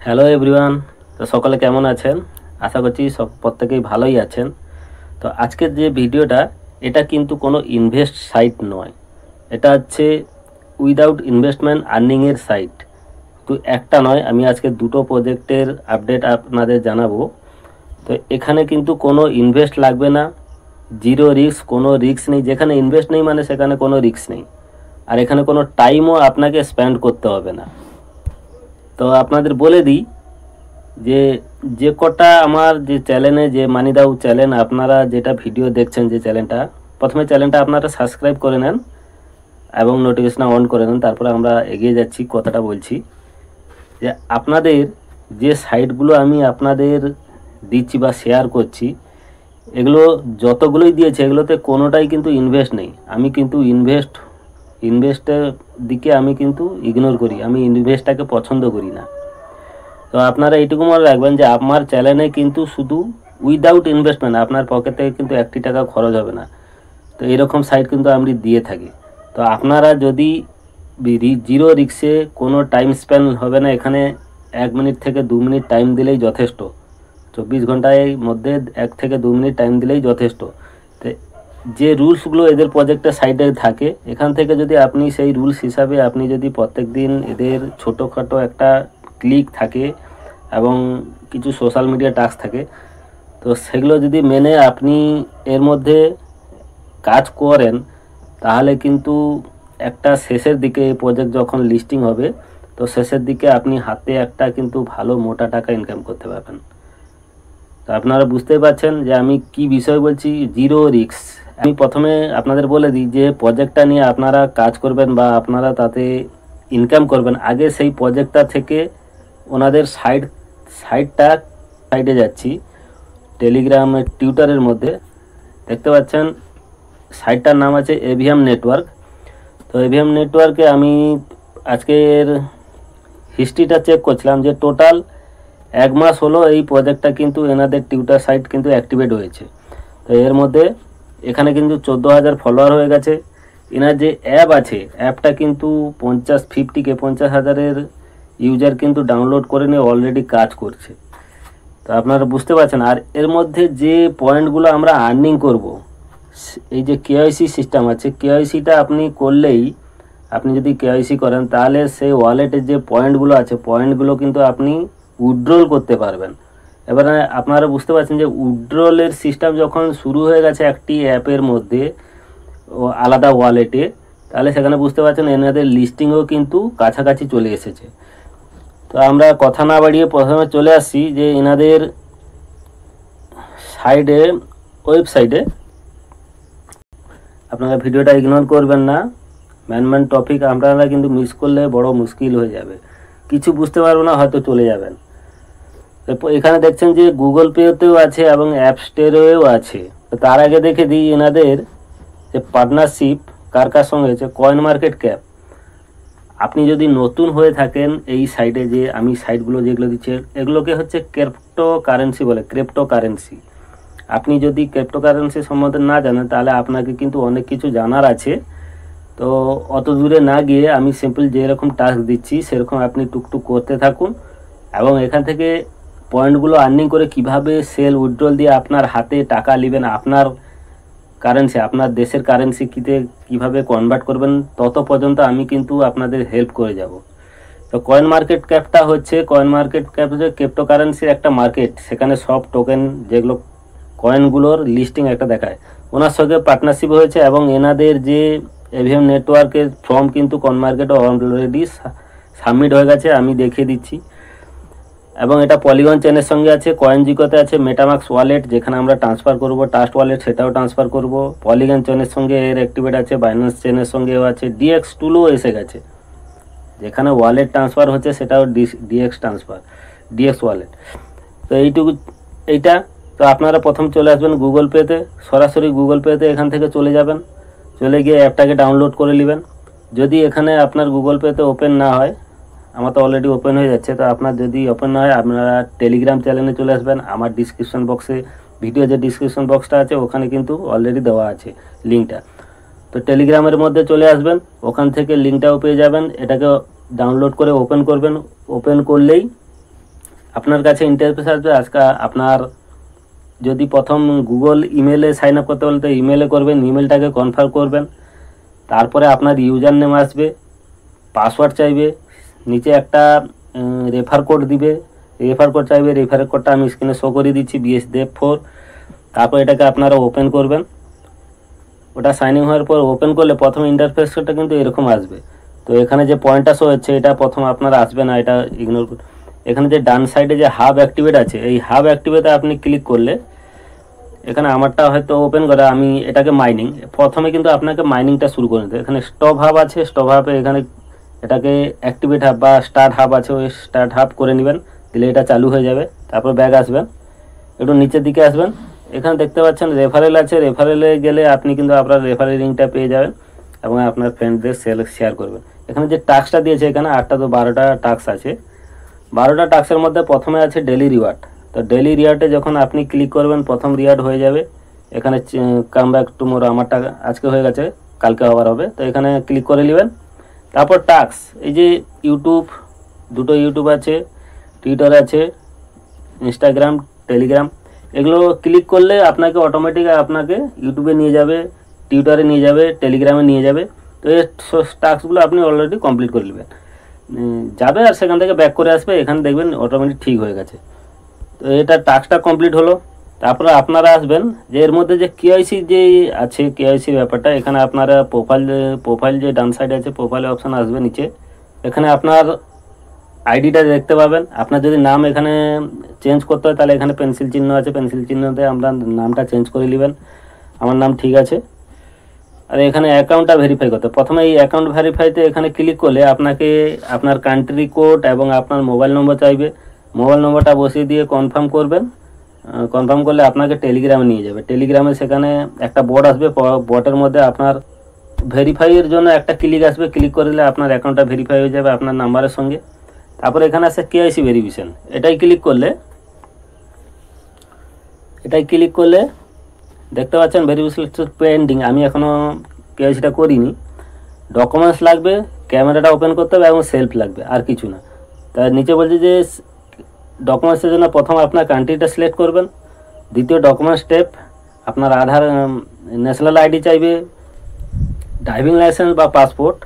Hello everyone. তো সকলে কেমন আছেন? আশা করছি প্রত্যেকেই ভালোই আছেন। তো আজকের যে ভিডিওটা, এটা কিন্তু কোনো ইনভেস্ট সাইট নয়। এটা হচ্ছে উইদাউট ইনভেস্টমেন্ট আর্নিংয়ের সাইট। তো একটা নয়, আমি আজকে দুটো প্রজেক্টের আপডেট আপনাদের জানাবো। তো এখানে কিন্তু কোনো ইনভেস্ট লাগবে না, জিরো রিস্ক, কোনো রিস্ক নেই। যেখানে ইনভেস্ট নেই মানে সেখানে কোনো রিস্ক নেই। আর এখানে কোনো টাইমও আপনাকে স্পেন্ড করতে হবে না। তো আপনাদের বলে দিই যে যে কটা আমার যে চ্যানেলে, যে মানি দাও চ্যানেল, আপনারা যেটা ভিডিও দেখছেন, যে চ্যানেলটা, প্রথমে চ্যানেলটা আপনারা সাবস্ক্রাইব করে নেন এবং নোটিফিকেশন অন করে নেন। তারপরে আমরা এগিয়ে যাচ্ছি, কথাটা বলছি যে আপনাদের যে সাইটগুলো আমি আপনাদের দিচ্ছি বা শেয়ার করছি, এগুলো যতগুলোই দিয়েছে এগুলোতে কোনোটাই কিন্তু ইনভেস্ট নেই। আমি কিন্তু ইনভেস্টের দিকে আমি কিন্তু ইগনোর করি, আমি ইনভেস্টটাকে পছন্দ করি না। তো আপনারা এইটুকু মনে রাখবেন যে আমার চ্যানেলে কিন্তু শুধু উইদাউট ইনভেস্টমেন্ট, আপনার পকেট থেকে কিন্তু 1 টাকা খরচ হবে না। তো এরকম সাইট কিন্তু আমি দিয়ে থাকি। তো আপনারা যদি জিরো রিক্সে, কোনো টাইম স্পেন্ড হবে না এখানে, 1 মিনিট থেকে 2 মিনিট টাইম দিলেই যথেষ্ট। 24 ঘন্টার মধ্যে 1 থেকে 2 মিনিট টাইম দিলেই যথেষ্ট। তো যে রুলসগুলো এদের প্রজেক্টের সাইডে থাকে, এখান থেকে যদি আপনি সেই রুলস হিসাবে আপনি যদি প্রত্যেক দিন এদের ছোটোখাটো একটা ক্লিক থাকে এবং কিছু সোশ্যাল মিডিয়া টাস্ক থাকে, তো সেগুলো যদি মেনে আপনি এর মধ্যে কাজ করেন, তাহলে কিন্তু একটা শেষের দিকে এই প্রজেক্ট যখন লিস্টিং হবে, তো শেষের দিকে আপনি হাতে একটা কিন্তু ভালো মোটা টাকা ইনকাম করতে পারবেন। তো আপনারা বুঝতেই পারছেন যে আমি কি বিষয় বলছি, জিরো রিস্ক। আমি প্রথমে আপনাদের বলে দিই যে প্রজেক্টটা নিয়ে আপনারা কাজ করবেন বা আপনারা তাতে ইনকাম করবেন, আগে সেই প্রজেক্টটা থেকে ওনাদের সাইডে যাচ্ছি। টেলিগ্রামের টিউটারের মধ্যে দেখতে পাচ্ছেন সাইটটার নাম আছে এভিএম নেটওয়ার্ক। তো এভিএম নেটওয়ার্কে আমি আজকের হিস্ট্রিটা চেক করছিলাম যে টোটাল 1 মাস হলো এই প্রজেক্টটা কিন্তু এনাদের টিউটার সাইট কিন্তু অ্যাক্টিভেট হয়েছে। তো এর মধ্যে এখানে কিন্তু 14,000 ফলোয়ার হয়ে গেছে। এনার যে অ্যাপ আছে, অ্যাপটা কিন্তু 50,000-এর ইউজার কিন্তু ডাউনলোড করে নিয়ে অলরেডি কাজ করছে। তো আপনারা বুঝতে পারছেন। আর এর মধ্যে যে পয়েন্টগুলো আমরা আর্নিং করব, এই যে কেওয়াইসি সিস্টেম আছে, কেওয়াইসিটা আপনি করলেই, আপনি যদি কেওয়াইসি করেন তাহলে সেই ওয়ালেটের যে পয়েন্টগুলো আছে, পয়েন্টগুলো কিন্তু আপনি উইথড্রল করতে পারবেন। এবারে আপনারা বুঝতে পারছেন যে উইথড্রলের সিস্টেম যখন শুরু হয়ে গেছে একটি অ্যাপের মধ্যে, আলাদা ওয়ালেটে, তাহলে সেখানে বুঝতে পারছেন এনাদের লিস্টিংও কিন্তু কাছাকাছি চলে এসেছে। তো আমরা কথা না বাড়িয়ে প্রথমে চলে আসছি যে এনাদের ওয়েবসাইটে। আপনারা ভিডিওটা ইগনোর করবেন না, ম্যান টপিক আপনারা কিন্তু মিস করলে বড় মুশকিল হয়ে যাবে, কিছু বুঝতে পারবো না, হয়তো চলে যাবেন। এখানে দেখছেন যে গুগল পেতেও আছে এবং অ্যাপ স্টোরেও আছে। তো তার আগে দেখে দিই এনাদের যে পার্টনারশিপ কার কার সঙ্গে হয়েছে। কয়েন মার্কেট ক্যাপ, আপনি যদি নতুন হয়ে থাকেন এই সাইটে, যে আমি সাইটগুলো যেগুলো দিচ্ছি এগুলোকে হচ্ছে ক্রিপ্টো কারেন্সি বলে, ক্রিপ্টো কারেন্সি। আপনি যদি ক্রিপ্টো কারেন্সি সম্বন্ধে না জানেন তাহলে আপনাকে কিন্তু অনেক কিছু জানার আছে। তো অত দূরে না গিয়ে আমি সিম্পল যেরকম টাস্ক দিচ্ছি সেরকম আপনি টুকটুক করতে থাকুন এবং এখান থেকে পয়েন্টগুলো আর্নিং করে কিভাবে সেল উইথড্রল দিয়ে আপনার হাতে টাকা নেবেন, আপনার কারেন্সি, আপনার দেশের কারেন্সিতে কীভাবে কনভার্ট করবেন, তত পর্যন্ত আমি কিন্তু আপনাদের হেল্প করে যাব। তো কয়েন মার্কেট ক্যাপটা হচ্ছে ক্রিপ্টো কারেন্সির একটা মার্কেট। সেখানে সব টোকেন যেগুলো কয়েনগুলোর লিস্টিং একটা দেখায়। ওনার সঙ্গে পার্টনারশিপ হয়েছে এবং এনাদের যে এভিএম নেটওয়ার্কের ফর্ম কিন্তু কয়েন মার্কেটে অলরেডি সাবমিট হয়ে গেছে, আমি দেখিয়ে দিচ্ছি। এবং এটা পলিগন চেনের সঙ্গে আছে, কয়েনজিকোতে আছে মেটামাক্স ওয়ালেট, যেখানে আমরা ট্রান্সফার করব, ট্রাস্ট ওয়ালেট সেটাও ট্রান্সফার করব। পলিগন চেনের সঙ্গে এর অ্যাক্টিভেট আছে, বাইন্যান্স চেনের সঙ্গেও আছে, ডিএক্স টুলও এসে গেছে, যেখানে ওয়ালেট ট্রান্সফার হচ্ছে সেটাও ডিএক্স ওয়ালেট। তো এইটা। তো আপনারা প্রথম চলে আসবেন গুগল পেতে, সরাসরি গুগল পেতে এখান থেকে চলে যাবেন, চলে গিয়ে অ্যাপটাকে ডাউনলোড করে নেবেন। যদি এখানে আপনার গুগল পেতে ওপেন না হয়, আমার তো অলরেডি ওপেন হয়ে যাচ্ছে, তো আপনার যদি ওপেন না হয় আপনারা টেলিগ্রাম চ্যানেলে চলে আসবেন। আমার ডিসক্রিপশন বক্সে, ভিডিও যে ডিসক্রিপশন বক্সটা আছে ওখানে কিন্তু অলরেডি দেওয়া আছে লিঙ্কটা। তো টেলিগ্রামের মধ্যে চলে আসবেন, ওখান থেকে লিঙ্কটাও পেয়ে যাবেন। এটাকে ডাউনলোড করে ওপেন করবেন। ওপেন করলেই আপনার কাছে ইন্টারফেস আসবে। আজকে আপনার যদি প্রথম গুগল ইমেলে সাইন আপ করতে বলে তো ইমেলে করবেন, ইমেলটাকে কনফার্ম করবেন। তারপরে আপনার ইউজার নেম আসবে, পাসওয়ার্ড চাইবে, নিচে একটা রেফার কোড দিবে, রেফার কোড চাইবে। রেফার কোডটা আমি স্ক্রিনে শো করে দিচ্ছি, BSDev4। তারপর এটাকে আপনারা ওপেন করবেন। ওটা সাইনিং হওয়ার পর ওপেন করলে প্রথম ইন্টারফেসটা কিন্তু এরকম আসবে। তো এখানে যে পয়েন্টটা শো হচ্ছে এটা প্রথম আপনার আসবে না, এটা ইগনোর করুন। এখানে যে ডান সাইডে যে হাব অ্যাক্টিভেট আছে, এই হাব অ্যাক্টিভেটে আপনি ক্লিক করলে এখানে আমারটা হয়তো ওপেন করে, আমি এটাকে মাইনিং, প্রথমে কিন্তু আপনাকে মাইনিংটা শুরু করে নিতে। এখানে স্টপ হাব আছে, স্টপ হাবে এখানে এটাকে অ্যাক্টিভেট হাব বা স্টার্ট হাব আছে, ওই স্টার্ট হাব করে নেবেন, দিলে এটা চালু হয়ে যাবে। তারপর ব্যাক আসবেন, একটু নিচের দিকে আসবেন, এখানে দেখতে পাচ্ছেন রেফারেল আছে। রেফারেলে গেলে আপনি কিন্তু আপনার রেফারেল লিঙ্কটা পেয়ে যাবেন এবং আপনার ফ্রেন্ডদের শেয়ার করবেন। এখানে যে টাস্কটা দিয়েছে, এখানে 8টা তো 12টা টাস্ক আছে। 12টা টাস্কের মধ্যে প্রথমে আছে ডেলি রিওয়ার্ড। তো ডেলি রিওয়ার্ডে যখন আপনি ক্লিক করবেন প্রথম রিওয়ার্ড হয়ে যাবে। এখানে কাম ব্যাক টুমোরো, আমারটা আজকে হয়ে গেছে, কালকে আবার হবে। তো এখানে ক্লিক করে নেবেন। তারপর টাস্ক, এই যে ইউটিউব, দুটো ইউটিউব আছে, টুইটার আছে, ইনস্টাগ্রাম, টেলিগ্রাম, এগুলো ক্লিক করলে আপনাকে অটোমেটিক আপনাকে ইউটিউবে নিয়ে যাবে, টুইটারে নিয়ে যাবে, টেলিগ্রামে নিয়ে যাবে। তো এই টাস্কগুলো আপনি অলরেডি কমপ্লিট করে নেবেন, যাবে আর সেখান থেকে ব্যাক করে আসবে। এখানে দেখবেন অটোমেটিক ঠিক হয়ে গেছে। তো এটা টাস্কটা কমপ্লিট হলো। তারপরে আপনারা আসবেন যে এর মধ্যে যে কেওয়াইসি যে আছে, কেওয়াইসি ব্যাপারটা, এখানে আপনারা প্রোফাইল যে ডান সাইডে আছে, প্রোফাইল অপশান আসবে নিচে। এখানে আপনার আইডিটা দেখতে পাবেন। আপনার যদি নাম এখানে চেঞ্জ করতে হয় তাহলে এখানে পেন্সিল চিহ্ন আছে, পেন্সিল চিহ্নতে আপনার নামটা চেঞ্জ করে নেবেন। আমার নাম ঠিক আছে। আর এখানে অ্যাকাউন্টটা ভেরিফাই করতে, প্রথমে এই অ্যাকাউন্ট ভেরিফাইতে এখানে ক্লিক করলে আপনাকে আপনার কান্ট্রি কোড এবং আপনার মোবাইল নম্বর চাইবে। মোবাইল নম্বরটা বসিয়ে দিয়ে কনফার্ম করবেন। কনফার্ম করলে আপনাকে টেলিগ্রামে নিয়ে যাবে। টেলিগ্রামে সেখানে একটা বট আসবে, বটের মধ্যে আপনার ভেরিফাইয়ের জন্য একটা ক্লিক আসবে। ক্লিক করলে আপনার অ্যাকাউন্টটা ভেরিফাই হয়ে যাবে আপনার নাম্বারের সঙ্গে। তারপরে এখানে আছে কেওয়াইসি ভেরিফিকেশন, এটাই ক্লিক করলে দেখতে পাচ্ছেন ভেরিফিকেশন পেন্ডিং। আমি এখনও কেওয়াইসিটা করিনি। ডকুমেন্টস লাগবে, ক্যামেরাটা ওপেন করতে হবে এবং সেলফ লাগবে, আর কিছু না। তার নিচে বলছে যে ডকুমেন্টসের জন্য প্রথম আপনার কান্ট্রিটা সিলেক্ট করবেন। দ্বিতীয় ডকুমেন্ট স্টেপ, আপনার আধার, ন্যাশনাল আইডি চাইবে, ড্রাইভিং লাইসেন্স বা পাসপোর্ট,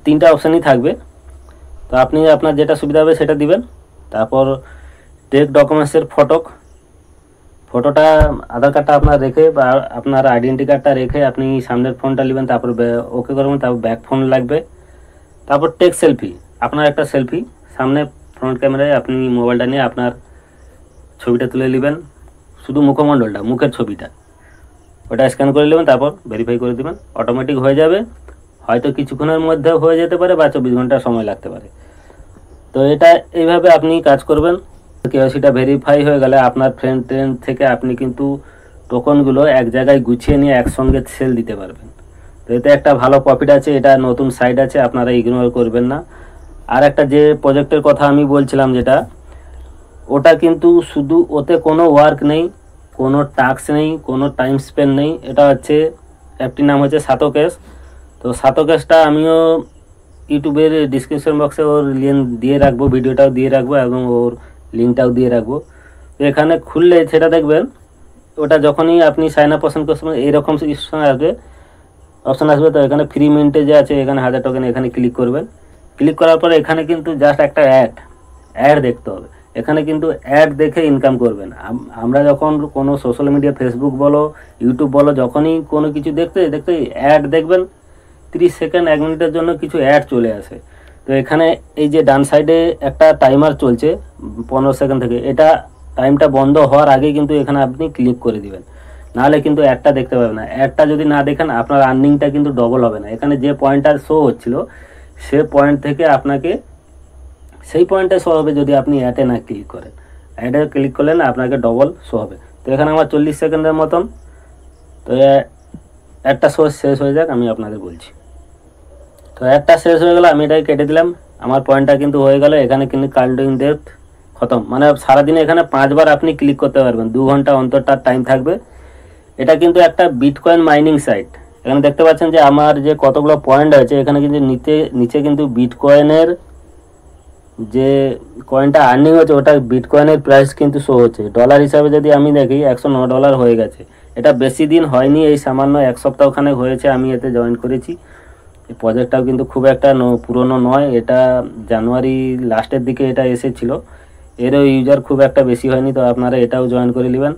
3টা অপশানই থাকবে। তো আপনি আপনার যেটা সুবিধা হবে সেটা দিবেন। তারপর টেক ডকুমেন্টসের ফটোটা, আধার কার্ডটা আপনার রেখে বা আপনার আইডেন্টি কার্ডটা রেখে আপনি সামনের ফোনটা নেবেন, তারপর ওকে করবেন। তারপর ব্যাক ফোন লাগবে। তারপর টেক সেলফি, আপনার একটা সেলফি সামনে ফ্রন্ট ক্যামেরায় আপনি মোবাইলটা নিয়ে আপনার ছবিটা তুলে নেবেন, শুধু মুখমণ্ডলটা, মুখের ছবিটা, ওটা স্ক্যান করে নেবেন। তারপর ভেরিফাই করে দেবেন, অটোমেটিক হয়ে যাবে। হয়তো কিছুক্ষণের মধ্যে হয়ে যেতে পারে বা 24 ঘন্টা সময় লাগতে পারে। তো এটা এইভাবে আপনি কাজ করবেন। কেওয়াইসিটা ভেরিফাই হয়ে গেলে আপনার ফ্রেন্ড থেকে আপনি কিন্তু টোকনগুলো এক জায়গায় গুছিয়ে নিয়ে একসঙ্গে সেল দিতে পারবেন। তো এতে একটা ভালো প্রফিট আছে। এটা নতুন সাইট আছে, আপনারা ইগনোর করবেন না। আর একটা যে প্রজেক্টের কথা আমি বলছিলাম, যেটা ওটা কিন্তু শুধু, ওতে কোনো ওয়ার্ক নেই, কোনো টাস্ক নেই, কোনো টাইম স্পেন্ড নেই। এটা হচ্ছে অ্যাপটির নাম হচ্ছে সাতোকেস। তো সাতোকেসটা আমিও ইউটিউবের ডিসক্রিপশন বক্সে ওর লিঙ্ক দিয়ে রাখবো, ভিডিওটাও দিয়ে রাখবো এবং ওর লিঙ্কটাও দিয়ে রাখবো। তো এখানে খুললে সেটা দেখবেন, ওটা যখনই আপনি সাইন আপ পছন্দ করছেন এইরকম অপশান আসবে। তো এখানে ফ্রি মিনিটে যে আছে, এখানে 1000 টোকেন, এখানে ক্লিক করবেন। ক্লিক করার পরে এখানে কিন্তু জাস্ট একটা অ্যাড দেখতে হবে। এখানে কিন্তু অ্যাড দেখে ইনকাম করবেন। আমরা যখন কোনো সোশ্যাল মিডিয়া, ফেসবুক বলো, ইউটিউব বলো, যখনই কোনো কিছু দেখতে অ্যাড দেখবেন, 30 সেকেন্ড 1 মিনিটের জন্য কিছু অ্যাড চলে আসে। তো এখানে এই যে ডান সাইডে একটা টাইমার চলছে 15 সেকেন্ড থেকে, এটা টাইমটা বন্ধ হওয়ার আগে কিন্তু এখানে আপনি ক্লিক করে দিবেন, নাহলে কিন্তু অ্যাডটা দেখতে পাবেন না। অ্যাডটা যদি না দেখেন আপনার আর্নিংটা কিন্তু ডবল হবে না। এখানে যে পয়েন্টটা শো হচ্ছিল সে পয়েন্ট থেকে আপনাকে সেই পয়েন্টে শো হবে যদি আপনি অ্যাডে না ক্লিক করেন। অ্যাডে ক্লিক করলে না আপনাকে ডবল শো হবে। তো এখানে আমার 40 সেকেন্ডের মতন। তো অ্যাডটা শেষ হয়ে যাক, আমি আপনাদের বলছি। তো অ্যাডটা শেষ হয়ে গেল, আমি এটাকে কেটে দিলাম। আমার পয়েন্টটা কিন্তু হয়ে গেল। এখানে কিন্তু কাউন্টিং ডেট খতম, মানে সারাদিনে এখানে 5 বার আপনি ক্লিক করতে পারবেন, 2 ঘন্টা অন্তর তার টাইম থাকবে। এটা কিন্তু একটা বিটকয়েন মাইনিং সাইট। এখানে দেখতে পাচ্ছেন যে আমার যে কতগুলো পয়েন্ট আছে, এখানে কিন্তু নিচে কিন্তু বিটকয়েনের যে কয়েনটা আর্নিং হচ্ছে ওটা বিটকয়েনের প্রাইস কিন্তু শো হচ্ছে। ডলার হিসাবে যদি আমি দেখি $109 হয়ে গেছে। এটা বেশি দিন হয়নি, এই সামান্য 1 সপ্তাহখানেক হয়েছে আমি এতে জয়েন করেছি। এই প্রজেক্টটাও কিন্তু খুব একটা পুরনো নয়, এটা জানুয়ারি লাস্টের দিকে এটা এসেছিল। এরও ইউজার খুব একটা বেশি হয়নি, তো আপনারা এটাও জয়েন করে নেবেন।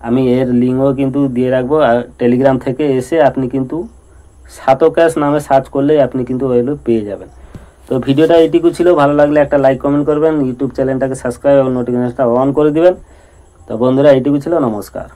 আমি এর লিঙ্কও কিন্তু দিয়ে রাখবো। আর টেলিগ্রাম থেকে এসে আপনি কিন্তু সাতোক্যাশ নামে সার্চ করলেই আপনি কিন্তু ওইগুলো পেয়ে যাবেন। তো ভিডিওটা এইটুকু ছিল, ভালো লাগলে একটা লাইক কমেন্ট করবেন, ইউটিউব চ্যানেলটাকে সাবস্ক্রাইব এবং নোটিফিকেশনটা অন করে দিবেন। তো বন্ধুরা এইটুকু ছিল, নমস্কার।